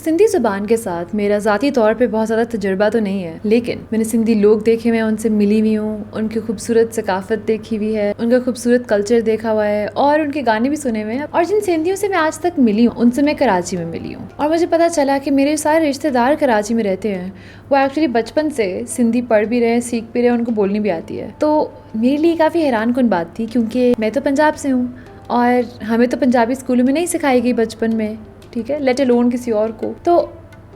सिंधी ज़ुबान के साथ मेरा ज़ाती तौर पे बहुत ज़्यादा तजुर्बा तो नहीं है, लेकिन मैंने सिंधी लोग देखे हुए हैं, उनसे मिली हुई हूँ, उनकी खूबसूरत सकाफ़त देखी हुई है, उनका खूबसूरत कल्चर देखा हुआ है और उनके गाने भी सुने हुए हैं। और जिन सिंधियों से मैं आज तक मिली हूँ उनसे मैं कराची में मिली हूँ और मुझे पता चला कि मेरे सारे रिश्तेदार कराची में रहते हैं। वो एक्चुअली बचपन से सिंधी पढ़ भी रहे हैं, सीख भी रहे हैं, उनको बोलनी भी आती है। तो मेरे लिए काफ़ी हैरान कुन बात थी, क्योंकि मैं तो पंजाब से हूँ और हमें तो पंजाबी स्कूलों में नहीं सिखाई गई बचपन में, ठीक है, लेट अलोन किसी और को। तो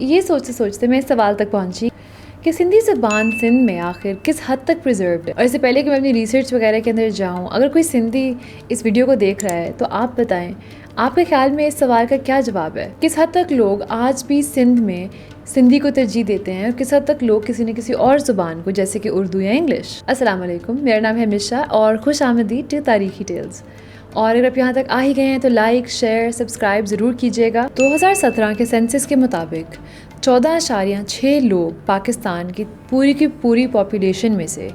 ये सोचते सोचते मैं इस सवाल तक पहुंची कि सिंधी ज़बान सिंध में आखिर किस हद तक प्रिजर्व्ड है। और इससे पहले कि मैं अपनी रिसर्च वगैरह के अंदर जाऊं, अगर कोई सिंधी इस वीडियो को देख रहा है तो आप बताएं, आपके ख्याल में इस सवाल का क्या जवाब है? किस हद तक लोग आज भी सिंध में सिंधी को तरजीह देते हैं और किस हद तक लोग किसी न किसी और ज़ुबान को, जैसे कि उर्दू या इंग्लिश। अस्सलाम वालेकुम, मेरा नाम है मिशा और खुश आमदीद टू तारीखी टेल्स। और अगर आप यहाँ तक आ ही गए हैं तो लाइक, शेयर, सब्सक्राइब ज़रूर कीजिएगा। 2017 के सेंसस के मुताबिक 14.6 लोग पाकिस्तान की पूरी पॉपुलेशन में से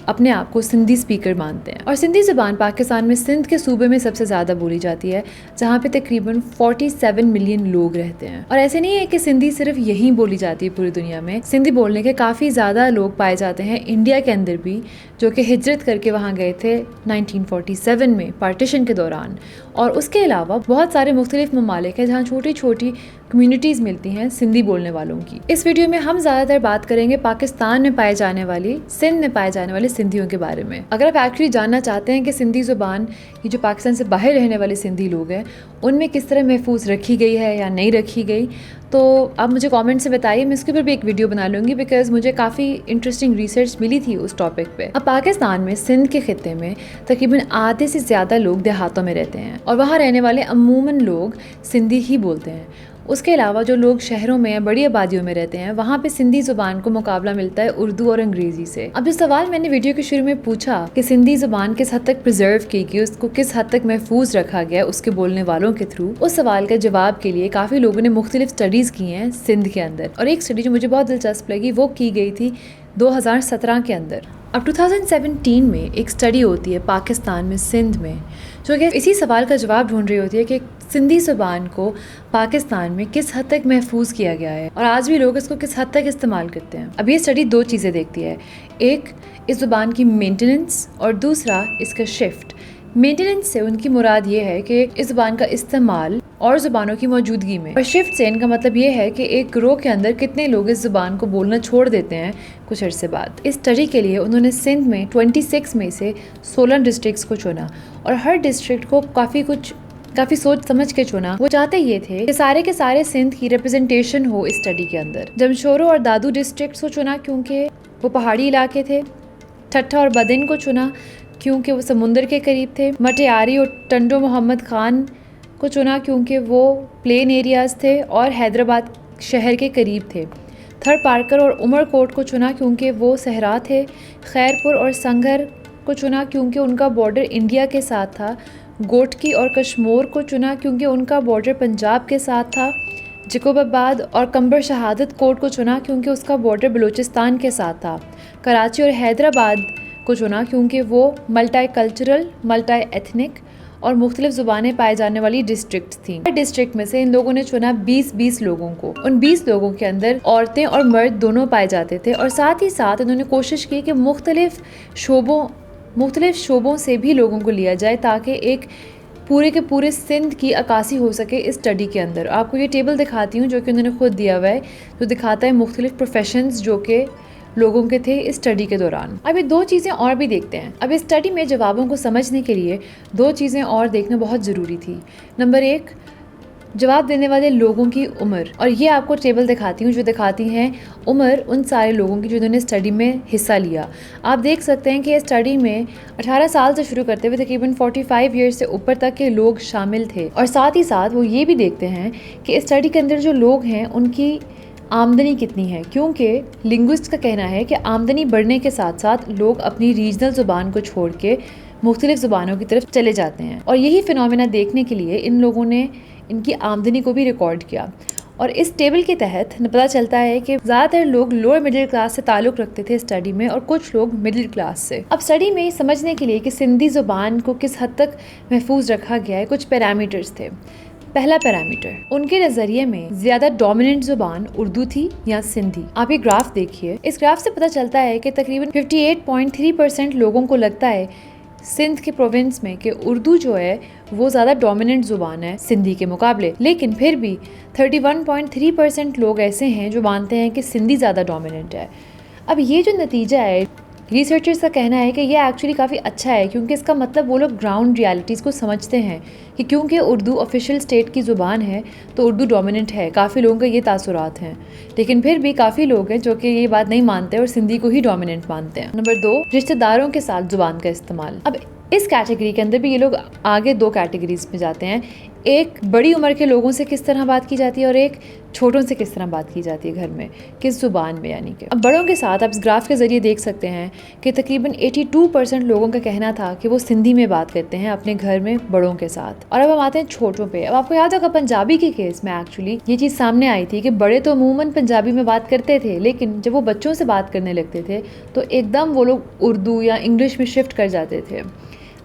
अपने आप को सिंधी स्पीकर मानते हैं। और सिंधी ज़बान पाकिस्तान में सिंध के सूबे में सबसे ज़्यादा बोली जाती है, जहाँ पे तकरीबन 47 मिलियन लोग रहते हैं। और ऐसे नहीं है कि सिंधी सिर्फ यहीं बोली जाती है, पूरी दुनिया में सिंधी बोलने के काफ़ी ज़्यादा लोग पाए जाते हैं इंडिया के अंदर भी, जो कि हिजरत करके वहाँ गए थे 1947 में पार्टीशन के दौरान। और उसके अलावा बहुत सारे मुख्तलिफ ममालिक हैं जहाँ छोटी छोटी कम्युनिटीज़ मिलती हैं सिंधी बोलने वालों की। इस वीडियो में हम ज़्यादातर बात करेंगे पाकिस्तान में पाए जाने वाली, सिंध में पाए जाने वाले सिंधियों के बारे में। अगर आप एक्चुअली जानना चाहते हैं कि सिंधी ज़ुबान, ये जो पाकिस्तान से बाहर रहने वाले सिंधी लोग हैं, उनमें किस तरह महफूज रखी गई है या नहीं रखी गई, तो आप मुझे कमेंट से बताइए। मैं इसके ऊपर भी एक वीडियो बना लूँगी, बिकॉज मुझे काफ़ी इंटरेस्टिंग रिसर्च मिली थी उस टॉपिक पे। अब पाकिस्तान में सिंध के खित्ते में तकरीबन आधे से ज़्यादा लोग देहातों में रहते हैं और वहाँ रहने वाले अमूमन लोग सिंधी ही बोलते हैं। उसके अलावा जो लोग शहरों में या बड़ी आबादियों में रहते हैं, वहाँ पे सिंधी ज़ुबान को मुकाबला मिलता है उर्दू और अंग्रेज़ी से। अब जो सवाल मैंने वीडियो के शुरू में पूछा कि सिंधी ज़ुबान किस हद तक प्रिजर्व की गई, उसको किस हद तक महफूज रखा गया उसके बोलने वालों के थ्रू, उस सवाल का जवाब के लिए काफ़ी लोगों ने मुख्तलिफ स्टडीज़ की हैं सिंध के अंदर। और एक स्टडी जो मुझे बहुत दिलचस्प लगी वो की गई थी 2017 के अंदर। अब 2017 में एक स्टडी होती है पाकिस्तान में सिंध में, जो कि इसी सवाल का जवाब ढूंढ रही होती है कि सिंधी ज़ुबान को पाकिस्तान में किस हद तक महफूज किया गया है और आज भी लोग इसको किस हद तक इस्तेमाल करते हैं। अब ये स्टडी दो चीज़ें देखती है, एक इस ज़ुबान की मेंटेनेंस और दूसरा इसका शिफ्ट। मेंटेनेंस से उनकी मुराद ये है कि इस ज़ुबान का इस्तेमाल और ज़ुबानों की मौजूदगी में, और शिफ्ट से इनका मतलब ये है कि एक ग्रोह के अंदर कितने लोग इस ज़ुबान को बोलना छोड़ देते हैं कुछ अरसे बाद। इस स्टडी के लिए उन्होंने सिंध में 26 में से 16 डिस्ट्रिक्ट्स को चुना और हर डिस्ट्रिक्ट को काफ़ी सोच समझ के चुना। वो चाहते ये थे कि सारे के सारे सिंध की रिप्रेजेंटेशन हो इस स्टडी के अंदर। जमशोरो और दादू डिस्ट्रिक्ट्स को चुना क्योंकि वो पहाड़ी इलाके थे। ठट्ठा और बदिन को चुना क्योंकि वो समुंदर के करीब थे। मटियारी और टंडो मोहम्मद खान को चुना क्योंकि वो प्लेन एरियाज़ थे और हैदराबाद शहर के करीब थे। थर पारकर और उमरकोट को चुना क्योंकि वो सहरा थे। खैरपुर और संगर को चुना क्योंकि उनका बॉर्डर इंडिया के साथ था। गोटकी और कश्मोर को चुना क्योंकि उनका बॉर्डर पंजाब के साथ था। जकोबाबाद और कंबर शहादत कोट को चुना क्योंकि उसका बॉर्डर बलूचिस्तान के साथ था। कराची और हैदराबाद को चुना क्योंकि वो मल्टी कल्चरल, मल्टी एथनिक और मुख्तलिफ ज़ुबानें पाए जाने वाली डिस्ट्रिक्ट थी। हर डिस्ट्रिक्ट में से इन लोगों ने चुना 20-20 लोगों को। उन 20 लोगों के अंदर औरतें और मर्द दोनों पाए जाते थे और साथ ही साथ उन्होंने कोशिश की कि मुख्तलिफ शोबों से भी लोगों को लिया जाए ताकि एक पूरे के पूरे सिंध की अक्कासी हो सके इस स्टडी के अंदर। आपको ये टेबल दिखाती हूँ जो कि उन्होंने खुद दिया हुआ है, जो दिखाता है मुख्तलिफ प्रोफेशंस जो कि लोगों के थे इस स्टडी के दौरान। अब ये दो चीज़ें और भी देखते हैं। अब इस स्टडी में जवाबों को समझने के लिए दो चीज़ें और देखना बहुत ज़रूरी थी। नंबर एक, जवाब देने वाले लोगों की उम्र। और ये आपको टेबल दिखाती हूँ जो दिखाती हैं उम्र उन सारे लोगों की जिन्होंने स्टडी में हिस्सा लिया। आप देख सकते हैं कि इस स्टडी में 18 साल से शुरू करते हुए तकरीबन 45 ईयर्स से ऊपर तक के लोग शामिल थे। और साथ ही साथ वो ये भी देखते हैं कि इस स्टडी के अंदर जो लोग हैं उनकी आमदनी कितनी है, क्योंकि लिंग्विस्ट का कहना है कि आमदनी बढ़ने के साथ साथ लोग अपनी रीजनल ज़ुबान को छोड़ के मुख्तलिफ ज़ुबानों की तरफ चले जाते हैं। और यही फिनोमेना देखने के लिए इन लोगों ने इनकी आमदनी को भी रिकॉर्ड किया। और इस टेबल के तहत पता चलता है कि ज़्यादातर लोग लोअर मिडिल क्लास से ताल्लुक़ रखते थे स्टडी में और कुछ लोग मिडिल क्लास से। अब स्टडी में समझने के लिए कि सिंधी ज़ुबान को किस हद तक महफूज रखा गया है, कुछ पैरामीटर्स थे। पहला पैरामीटर, उनके नजरिए में ज्यादा डोमिनेंट जुबान उर्दू थी या सिंधी। आप ये ग्राफ देखिए, इस ग्राफ से पता चलता है कि तकरीबन 58.3% लोगों को लगता है सिंध के प्रोविंस में कि उर्दू जो है वो ज़्यादा डोमिनेंट ज़ुबान है सिंधी के मुकाबले, लेकिन फिर भी 31.3% लोग ऐसे हैं जो मानते हैं कि सिंधी ज़्यादा डोमिनेंट है। अब ये जो नतीजा है, रिसर्चर्स का कहना है कि ये एक्चुअली काफ़ी अच्छा है, क्योंकि इसका मतलब वो लोग ग्राउंड रियलिटीज़ को समझते हैं कि क्योंकि उर्दू ऑफिशियल स्टेट की ज़ुबान है तो उर्दू डोमिनेंट है। काफ़ी लोगों का ये तासुरात हैं, लेकिन फिर भी काफ़ी लोग हैं जो कि ये बात नहीं मानते और सिंधी को ही डोमिनेंट मानते हैं। नंबर 2, रिश्तेदारों के साथ ज़ुबान का इस्तेमाल। अब इस कैटेगरी के अंदर भी ये लोग आगे 2 कैटेगरीज में जाते हैं। एक, बड़ी उम्र के लोगों से किस तरह बात की जाती है, और एक, छोटों से किस तरह बात की जाती है घर में, किस ज़ुबान में। यानी कि अब बड़ों के साथ आप इस ग्राफ के ज़रिए देख सकते हैं कि तकरीबन 82% लोगों का कहना था कि वो सिंधी में बात करते हैं अपने घर में बड़ों के साथ। और अब हम आते हैं छोटों पे। अब आपको याद होगा पंजाबी के केस में एक्चुअली ये चीज़ सामने आई थी कि बड़े तो अमूमन पंजाबी में बात करते थे, लेकिन जब वो बच्चों से बात करने लगते थे तो एकदम वो लोग उर्दू या इंग्लिश में शिफ्ट कर जाते थे।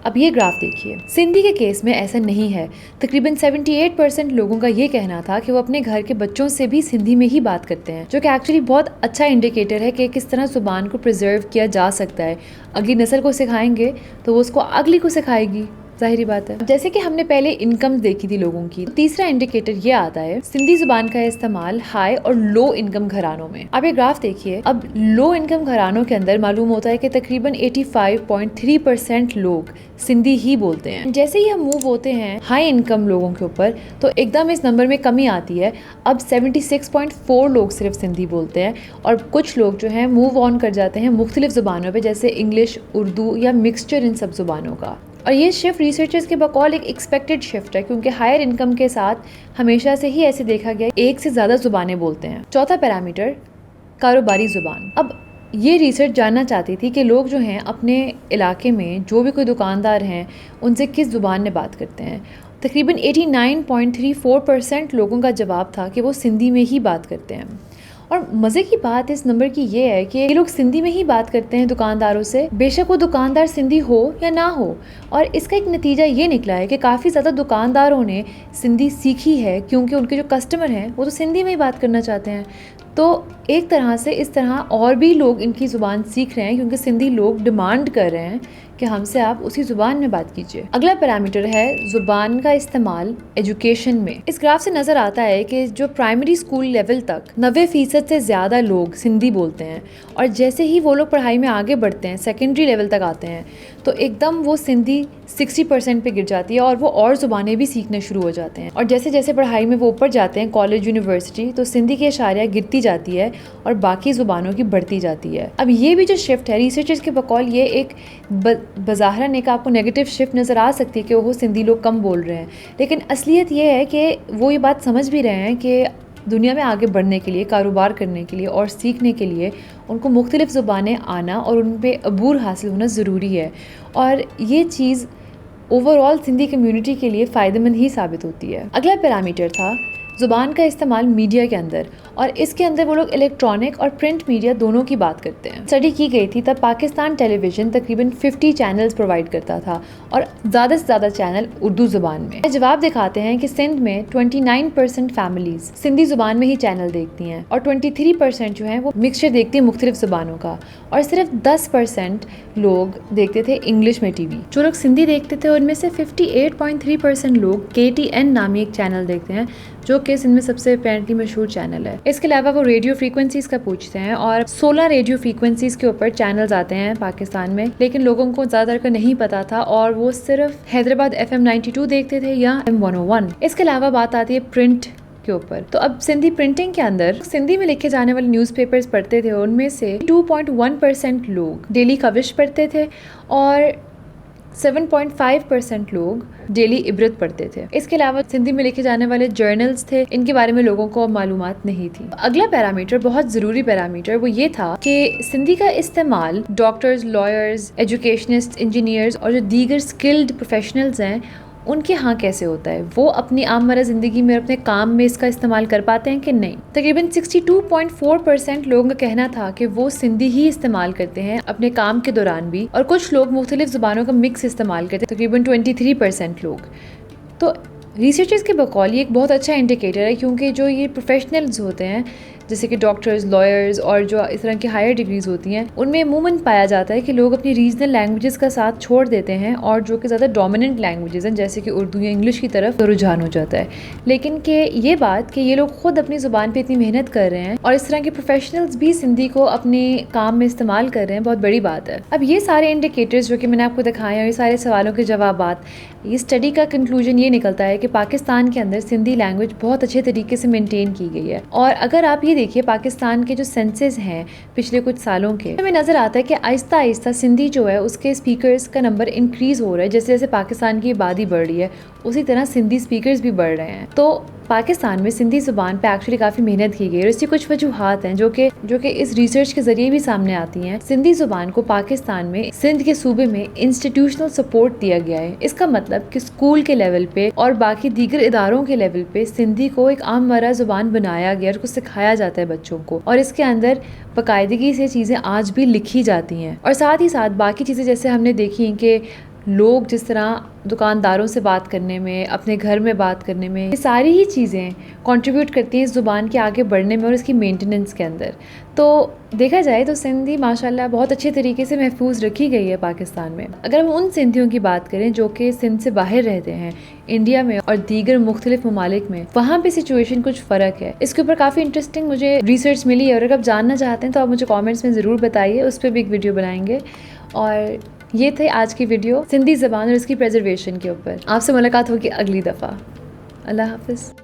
अब ये ग्राफ देखिए, सिंधी के केस में ऐसा नहीं है। तकरीबन 78% लोगों का ये कहना था कि वो अपने घर के बच्चों से भी सिंधी में ही बात करते हैं, जो कि एक्चुअली बहुत अच्छा इंडिकेटर है कि किस तरह ज़ुबान को प्रिजर्व किया जा सकता है। अगली नस्ल को सिखाएंगे तो वो उसको अगली को सिखाएगी, जाहिर बात है। जैसे कि हमने पहले इनकम देखी थी लोगों की, तीसरा इंडिकेटर ये आता है सिंधी जुबान का इस्तेमाल हाई और लो इनकम घरानों में। आप ये ग्राफ देखिए, अब लो इनकम घरानों के अंदर मालूम होता है कि तकरीबन 85.3% लोग सिंधी ही बोलते हैं। जैसे ही हम मूव होते हैं हाई इनकम लोगों के ऊपर तो एकदम इस नंबर में कमी आती है। अब 76.4 लोग सिर्फ सिंधी बोलते हैं, और कुछ लोग जो हैं मूव ऑन कर जाते हैं मुख्तलिफ ज़ुबानों पे, जैसे इंग्लिश, उर्दू या मिक्सचर इन सब ज़ुबानों का। और ये शिफ्ट रिसर्चर्स के बकौल एक एक्सपेक्टेड शिफ्ट है, क्योंकि हायर इनकम के साथ हमेशा से ही ऐसे देखा गया एक से ज़्यादा ज़ुबानें बोलते हैं। चौथा पैरामीटर, कारोबारी ज़ुबान। अब ये रिसर्च जानना चाहती थी कि लोग जो हैं अपने इलाके में जो भी कोई दुकानदार हैं उनसे किस ज़ुबान में बात करते हैं। तकरीबन 89.34% लोगों का जवाब था कि वो सिंधी में ही बात करते हैं। और मज़े की बात इस नंबर की ये है कि ये लोग सिंधी में ही बात करते हैं दुकानदारों से, बेशक वो दुकानदार सिंधी हो या ना हो। और इसका एक नतीजा ये निकला है कि काफ़ी ज़्यादा दुकानदारों ने सिंधी सीखी है, क्योंकि उनके जो कस्टमर हैं वो तो सिंधी में ही बात करना चाहते हैं। तो एक तरह से इस तरह और भी लोग इनकी ज़ुबान सीख रहे हैं, क्योंकि सिंधी लोग डिमांड कर रहे हैं कि हमसे आप उसी ज़ुबान में बात कीजिए। अगला पैरामीटर है ज़ुबान का इस्तेमाल एजुकेशन में। इस ग्राफ से नज़र आता है कि जो प्राइमरी स्कूल लेवल तक 90% से ज़्यादा लोग सिंधी बोलते हैं, और जैसे ही वो लोग पढ़ाई में आगे बढ़ते हैं, सेकेंडरी लेवल तक आते हैं, तो एकदम वो सिंधी 60% पे गिर जाती है और वो और ज़ुबानें भी सीखने शुरू हो जाते हैं। और जैसे जैसे पढ़ाई में वो ऊपर जाते हैं, कॉलेज, यूनिवर्सिटी, तो सिंधी की अशारिया गिरती जाती है और बाकी ज़ुबानों की बढ़ती जाती है। अब ये भी जो शिफ्ट है रिसर्चर्स के बकौल, ये एक बज़ाहिरन एक आपको नेगेटिव शिफ्ट नज़र आ सकती है कि वो सिंधी लोग कम बोल रहे हैं, लेकिन असलियत ये है कि वो ये बात समझ भी रहे हैं कि दुनिया में आगे बढ़ने के लिए, कारोबार करने के लिए और सीखने के लिए उनको मुख्तलिफ ज़ुबानें आना और उन पर अबूर हासिल होना ज़रूरी है। और ये चीज़ ओवरऑल सिंधी कम्युनिटी के लिए फ़ायदेमंद ही साबित होती है। अगला पैरामीटर था ज़ुबान का इस्तेमाल मीडिया के अंदर, और इसके अंदर वो लोग इलेक्ट्रॉनिक और प्रिंट मीडिया दोनों की बात करते हैं। स्टडी की गई थी तब पाकिस्तान टेलीविज़न तकरीबन 50 चैनल्स प्रोवाइड करता था, और ज़्यादा से ज़्यादा चैनल उर्दू ज़ुबान में। जवाब दिखाते हैं कि सिंध में 29% फैमिलीज सिंधी ज़ुबान में ही चैनल देखती हैं, और 23% जो हैं वो मिक्सचर देखती हैं मुख्तलिफ ज़ुबानों का, और सिर्फ 10% लोग देखते थे इंग्लिश में टीवी। जो लोग सिंधी देखते थे उनमें से 58.3% लोग KTN नामी एक चैनल देखते हैं, जो कि सिंध में सबसे अपेरेंटली मशहूर चैनल है। इसके अलावा वो रेडियो फ्रीक्वेंसीज का पूछते हैं, और 16 रेडियो फ्रीक्वेंसीज के ऊपर चैनल्स आते हैं पाकिस्तान में, लेकिन लोगों को ज़्यादातर का नहीं पता था और वो सिर्फ हैदराबाद FM 92 देखते थे या FM 101। इसके अलावा बात आती है प्रिंट के ऊपर। तो अब सिंधी प्रिंटिंग के अंदर सिंधी में लिखे जाने वाले न्यूज़पेपर्स पढ़ते थे, उनमें से 2.1% लोग डेली कविश पढ़ते थे और 7.5% लोग डेली इबरत पढ़ते थे। इसके अलावा सिंधी में लिखे जाने वाले जर्नल्स थे, इनके बारे में लोगों को मालूमात नहीं थी। अगला पैरामीटर, बहुत ज़रूरी पैरामीटर, वो ये था कि सिंधी का इस्तेमाल डॉक्टर्स, लॉयर्स, एजुकेशनिस्ट, इंजीनियर्स और जो दीगर स्किल्ड प्रोफेशनल्स हैं उनके यहाँ कैसे होता है। वो अपनी आममरा ज़िंदगी में अपने काम में इसका इस्तेमाल कर पाते हैं कि नहीं। तकरीबन 62.4% लोगों का कहना था कि वो सिंधी ही इस्तेमाल करते हैं अपने काम के दौरान भी, और कुछ लोग मुख्तलिफ ज़ुबानों का मिक्स इस्तेमाल करते हैं, तकरीबन 23% लोग। तो रिसर्चर्स के बकौल ये एक बहुत अच्छा इंडिकेटर है, क्योंकि जो ये प्रोफेशनल्स होते हैं जैसे कि डॉक्टर्स, लॉयर्स और जो इस तरह की हायर डिग्रीज होती हैं, उनमें अमूमन पाया जाता है कि लोग अपनी रीजनल लैंग्वेजेस का साथ छोड़ देते हैं और जो कि ज़्यादा डोमिनेंट लैंग्वेजेस हैं जैसे कि उर्दू या इंग्लिश की तरफ रुझान हो जाता है। लेकिन कि ये बात कि ये लोग खुद अपनी ज़ुबान पे इतनी मेहनत कर रहे हैं और इस तरह के प्रोफेशनल्स भी सिंधी को अपने काम में इस्तेमाल कर रहे हैं, बहुत बड़ी बात है। अब ये सारे इंडिकेटर्स जो कि मैंने आपको दिखाए और ये सारे सवालों के जवाबात, ये स्टडी का कंक्लूजन ये निकलता है कि पाकिस्तान के अंदर सिंधी लैंग्वेज बहुत अच्छे तरीके से मेंटेन की गई है। और अगर आप ये देखिए पाकिस्तान के जो सेंसस हैं पिछले कुछ सालों के, हमें नज़र आता है कि आहिस्ता आहिस्ता सिंधी जो है उसके स्पीकर्स का नंबर इंक्रीज़ हो रहा है। जैसे जैसे पाकिस्तान की आबादी बढ़ रही है उसी तरह सिंधी स्पीकर्स भी बढ़ रहे हैं। तो पाकिस्तान में सिंधी ज़ुबान पे एक्चुअली काफ़ी मेहनत की गई है और इसकी कुछ वजूहात हैं जो कि इस रिसर्च के ज़रिए भी सामने आती हैं। सिंधी ज़ुबान को पाकिस्तान में सिंध के सूबे में इंस्टीट्यूशनल सपोर्ट दिया गया है। इसका मतलब कि स्कूल के लेवल पे और बाकी दीगर इदारों के लेवल पे सिंधी को एक आम मरा ज़ुबान बनाया गया और उसको सिखाया जाता है बच्चों को, और इसके अंदर बाकायदगी से चीज़ें आज भी लिखी जाती हैं। और साथ ही साथ बाकी चीज़ें जैसे हमने देखी कि लोग जिस तरह दुकानदारों से बात करने में, अपने घर में बात करने में, ये सारी ही चीज़ें कंट्रीब्यूट करती हैं इस ज़ुबान के आगे बढ़ने में और इसकी मेंटेनेंस के अंदर। तो देखा जाए तो सिंधी माशाल्लाह बहुत अच्छे तरीके से महफूज रखी गई है पाकिस्तान में। अगर हम उन सिंधियों की बात करें जो कि सिंध से बाहर रहते हैं इंडिया में और दीगर मुख्तलिफ ममालिक में, वहाँ पे सिचुएशन कुछ फ़र्क है। इसके ऊपर काफ़ी इंटरेस्टिंग मुझे रिसर्च मिली है और अगर आप जानना चाहते हैं तो आप मुझे कॉमेंट्स में ज़रूर बताइए, उस पर भी एक वीडियो बनाएंगे। और ये थे आज की वीडियो सिंधी ज़बान और इसकी प्रिजर्वेशन के ऊपर। आपसे मुलाकात होगी अगली दफ़ा। अल्लाह हाफ़िज़।